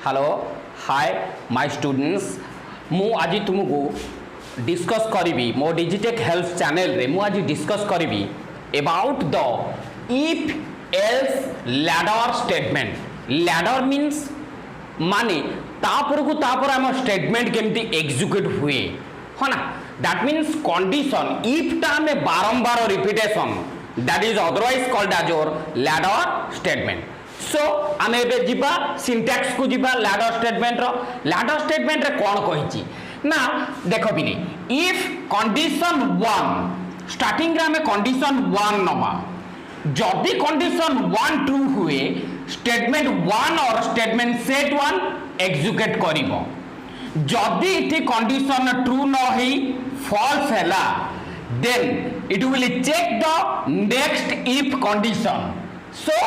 Hello hi my students मु आज तुमको डिस्कस करी मो डिजिटेक हेल्थ चैनल रे मु आज डिस्कस करी about the if else ladder statement. Ladder means माने तापर को तापर आम स्टेटमेंट केमती एग्जीक्यूट हुए है ना। दैट मीन्स कंडीशन इफ टा में बारंबार repetition that is otherwise called as your ladder statement. So आमे एबे जिबा सिंटैक्स को जिबा लैडर स्टेटमेंट रे कोन कहिची ना देखो बिनी इफ कंडीशन 1 स्टार्टिंग रे आमे कंडीशन 1 नबा जदि कंडीशन 1 ट्रू हुए स्टेटमेंट 1 और स्टेटमेंट सेट 1 एग्जीक्यूट करिवो। जदि इठी कंडीशन ट्रू न हेई फॉल्स हैला then it will check the next if condition. So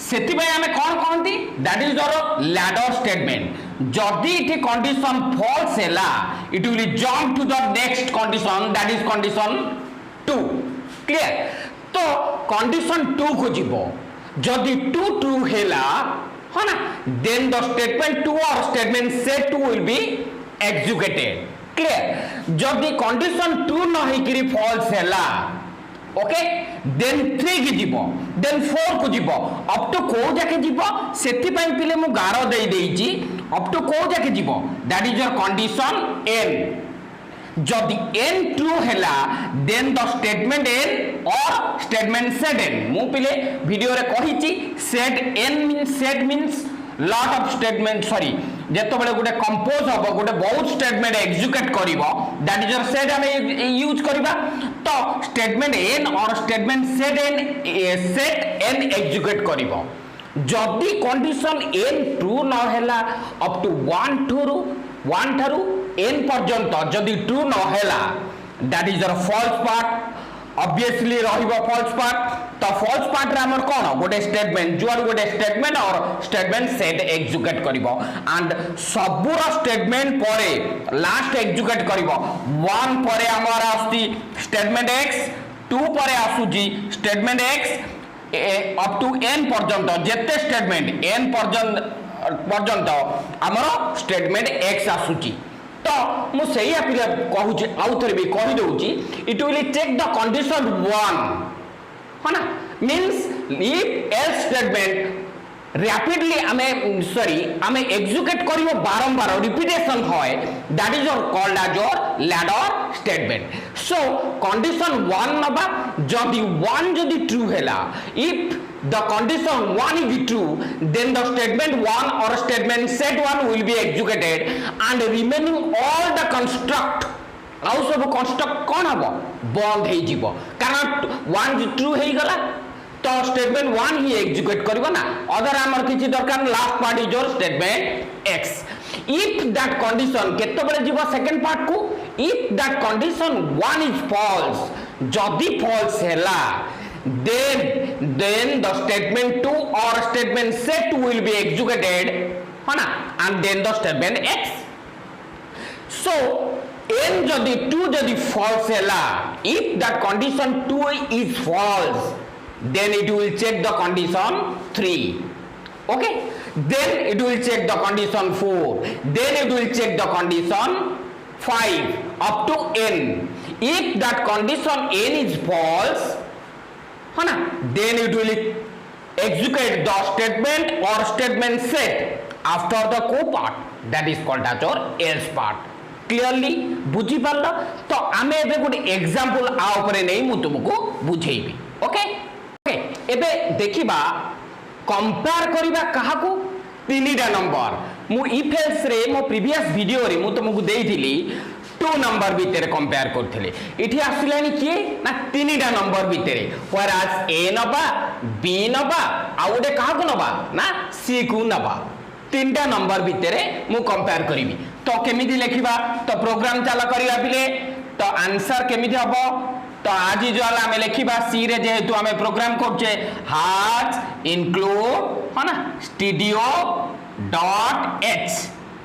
सेतिबाई आमे कोन कहंती that is your ladder statement. जदि इठी कंडीशन फॉल्स हैला it will jump to the next condition that is condition 2। Clear. तो कंडीशन 2 को जीवो जदि 2 ट्रू हैला है ना देन द स्टेटमेंट 2 और statement set 2 will be executed. Clear. जदि कंडीशन 2 न हे कि फॉल्स हैला ओके देन 3 की जीवो देन 4 को जीवो अप टू को जाके जीवो सेति पई पिले मु गारो देई देइची अप टू को जाके जीवो that is your condition n। जदि n ट्रू हैला देन द स्टेटमेंट n और स्टेटमेंट सेट n मु पिले वीडियो रे कहिची set means lot of statement sorry जेतो बेले गुटे कंपोज हबो गुटे बहुत स्टेटमेंट एग्जीक्यूट करिवो दैट इज योर सेट हमें यूज करबा। तो स्टेटमेंट n और स्टेटमेंट सेट n एग्जीक्यूट करिवो। जदि कंडीशन n ट्रू न हैला अप टू 1 थारू n पर्यंत जदि ट्रू न हैला that is your false part. Obviously रहिबो फॉल्स पार्ट। तो फॉल्स पार्ट रे हमर कोन गोटे स्टेटमेंट जुआर गोटे स्टेटमेंट और स्टेटमेंट सेट एग्जीक्यूट करिवो एंड सबुर स्टेटमेंट परे लास्ट एग्जीक्यूट करिवो 1 परे हमर आस्ती स्टेटमेंट x 2 परे आसुजी statement x up to n पर्यंत जेते स्टेटमेंट n पर्यंत हमर स्टेटमेंट x आसुची। तो मु सही आपिले कहूची आउ थरे भी कहि दउची it will check the condition 1 है ना means if else statement rapidly आमे एग्जीक्यूट करिवो बारंबार रिपीटेशन होय that is your called as your ladder statement. So condition 1 नबा जदि 1 जदि ट्रू हैला if the condition 1 is true then the statement 1 or statement set 1 will be executed and remaining all the construct आउ सब construct कोन हबो बंद हे जीवो कारण 1 ट्रू हे गला तो स्टेटमेंट 1 ही एग्जीक्यूट करबो ना अदर हमर किछि दरकार last part is your statement x। If that condition केतो बळे जीवो सेकंड पार्ट को if that condition 1 is false जदि फॉल्स हैला then the statement 2 or statement set 2 will be executed है ना and then the statement x। so n जदि 2 जदि false हैला if that condition 2 is false then it will check the condition 3 okay then it will check the condition 4 then it will check the condition 5 up to n। if that condition n is false है ना then it will execute the statement or statement set after the co part that is called as your else part। Clearly बुझी पारलो। तो आमे एबे good example आ ऊपर नै मु तुमको बुझेइबी ओके ओके एबे देखिबा कंपेयर करिबा काहाकू तीनटा नंबर मु इफ एल्स रे मो प्रीवियस वीडियो रे मु तुमको देइथिली 2 नंबर भितर कंपेयर करथिले इठी आसिलानी कि ना तीनटा नंबर भितर व्हेयर एज a नबा b नबा आ उडे काहाकू नबा ना c को नबा तीनटा नंबर भितर मु कंपेयर करिवि। तो केमिति लेखिबा तो प्रोग्राम चाला करिया पिले तो आंसर केमिति हबो तो आज जो हमें लेखिबा c रे जेहेतु हमें प्रोग्राम करछे हैज इंक्लूड है ना studio dot h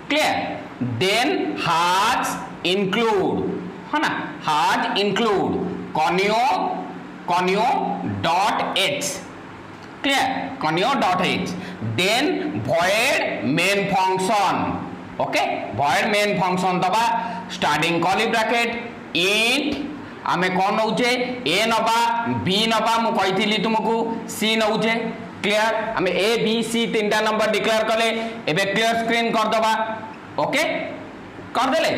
clear then hash include है ना hash include conio dot h clear conio dot h then void main function okay void main function दबा स्टार्टिंग कर्ली ब्रैकेट int आमे कौन नौचे a नबा b नबा मु कहिथिली तुमको c नौचे क्लियर आमे a b c तीनटा नंबर डिक्लेयर कले एबे क्लियर स्क्रीन कर दबा ओके कर देले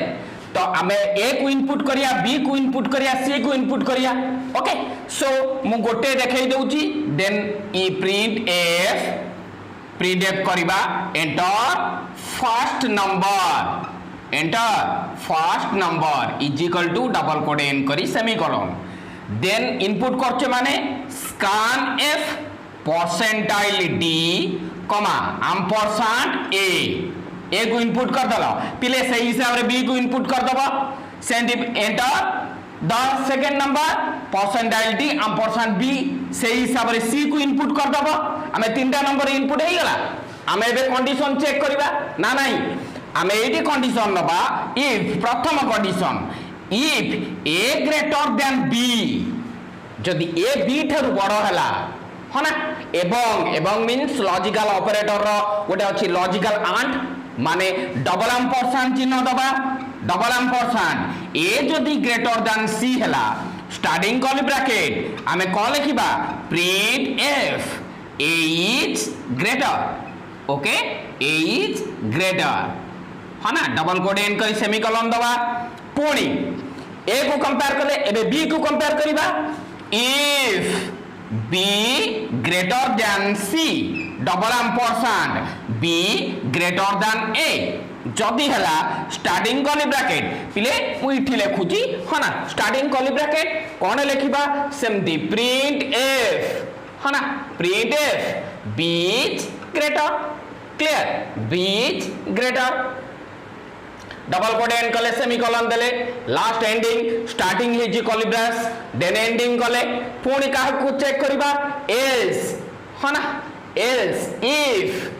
तो आमे a को इनपुट करिया b को इनपुट करिया c को इनपुट करिया ओके सो मु गोटे देखाई दउची देन ई प्रिंट f करिबा enter first number is equal to double quote N करी सेमीकोलन देन इनपुट करछे माने scan f percentile d comma ampersand a को इनपुट कर दला पिले सही हिसाब रे b को इनपुट कर दबा send enter the second number percentile d ampersand b सही हिसाब रे c को इनपुट कर दबा हमें तीनटा नंबर इनपुट हे गला हमें एबे कंडीशन चेक करबा ना नहीं हमें एटी कंडीशन नबा इफ प्रथम condition if a greater than b जदि a b ठरु बड़ हला हना एवं मीन्स लॉजिकल ऑपरेटर रो गोटे अछि लॉजिकल एंड माने डबल एम्परसैंड चिन्ह दबा डबल एम्परसैंड a जदि ग्रेटर देन c हला स्टार्टिंग कर्ली ब्रैकेट हमें कौन लिखिबा print f a is greater okay a is greater है ना डबल कोड एन करी सेमीकोलन दबा पुणी a को कंपेयर करले एबे b को कंपेयर करिबा if b greater than c double ampersand b greater than a जदि हला स्टार्टिंग कर्ली ब्रैकेट पिले मु इठी लेखुची है ना स्टार्टिंग कर्ली ब्रैकेट कोन लिखिबा सेमती प्रिंट f है ना print f b is greater clear b is greater double quote end कले सेमीकोलन देले लास्ट एंडिंग स्टार्टिंग हिजी कर्ली ब्रेस देन एंडिंग कले पुणी का को चेक करबा एल्स है ना एल्स इफ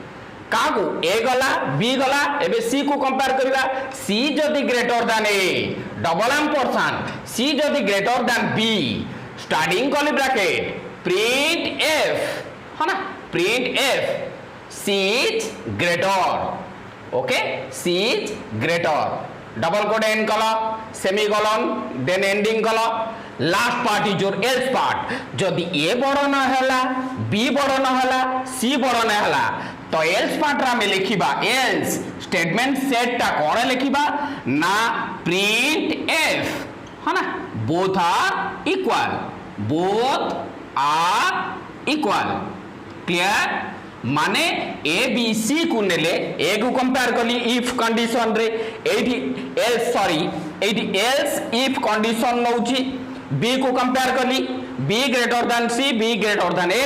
का को a गला b गला एबे c को कंपेयर करबा c जदि greater than a double ampersand c जदि greater than b starting curly bracket print f है ना print f c is greater okay c is greater double quote एन कला सेमीकोलन देन एंडिंग कला last part is your else part जदि a बड़ न हला b बड़ न हला c बड़ न हला तो एल्स पार्ट रा में लिखिबा एल्स स्टेटमेंट सेट टा कोन लिखिबा ना प्रिंट f है ना बोथ आर इक्वल क्लियर माने ए बी सी को नेले ए को कंपेयर कली इफ कंडीशन रे एठी एल्स सॉरी एठी एल्स इफ कंडीशन नउची बी को कंपेयर कली B greater than C B greater than A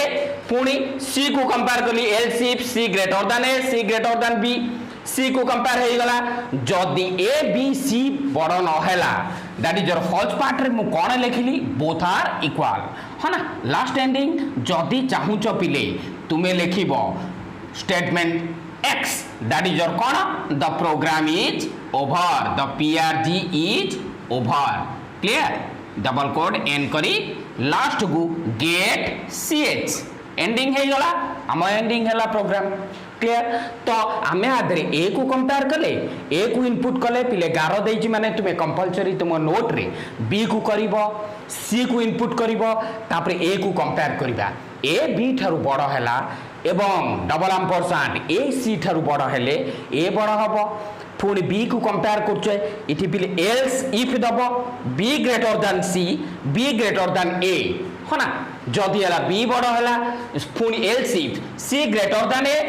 पुणी सी को कंपेयर कली else if C greater than A C greater than B C को कंपेयर हे गला जदी ए बी सी बड़ न हैला that is your false part रे मु कोन लिखिली बोथ आर इक्वल है ना लास्ट एंडिंग जदी चाहूचो पिले तुमे लिखिबो statement x that is your कोन the program is over the prg is over clear double quote N करी लास्ट को गेट ch एंडिंग हे गला हम एंडिंग हैला प्रोग्राम क्लियर तो आमे आदरे ए को कंपेयर कले ए को इनपुट कले पिले गारो देछि माने तुमे कंपलसरी तुम नोट रे बी को करिवो सी को इनपुट करिवो तापर ए को कंपेयर करिबा ए बी थारु बड़ हैला एवं डबल एम्परसैंड ए सी थारु बड़ हेले ए बड़ हबो पुणी बी को कंपेयर करछे इथि पिले एल्स इफ दबो B greater than C B greater than A है ना जदि हला बी बड़ हला पुणी else if C greater than A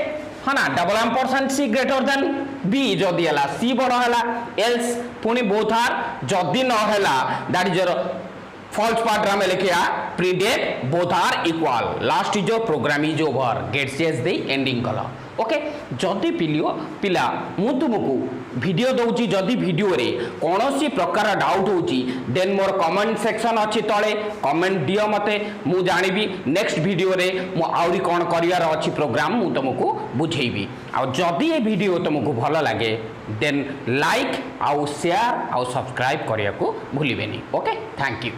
है ना double ampersand C greater than B जदि हला सी बड़ हला एल्स पुणी बोथ आर जदि न हला that is your false part रा में लिखिया printed both are equal last is your program is over गेट सीएस दे एंडिंग कला ओके जदि पिला मु तुमको वीडियो दउची जदि वीडियो रे कोनोसी प्रकार डाउट होची देन मोर कमेंट सेक्शन अछि तळे कमेंट दियो मते मु जानिबी नेक्स्ट वीडियो रे मु आउरी कोन करियार अछि प्रोग्राम मु तुमको बुझेबी आ जदि ए वीडियो तुमको भलो लागे देन लाइक आउ शेयर आउ सब्सक्राइब करिया को भूलिबेनी ओके थैंक यू।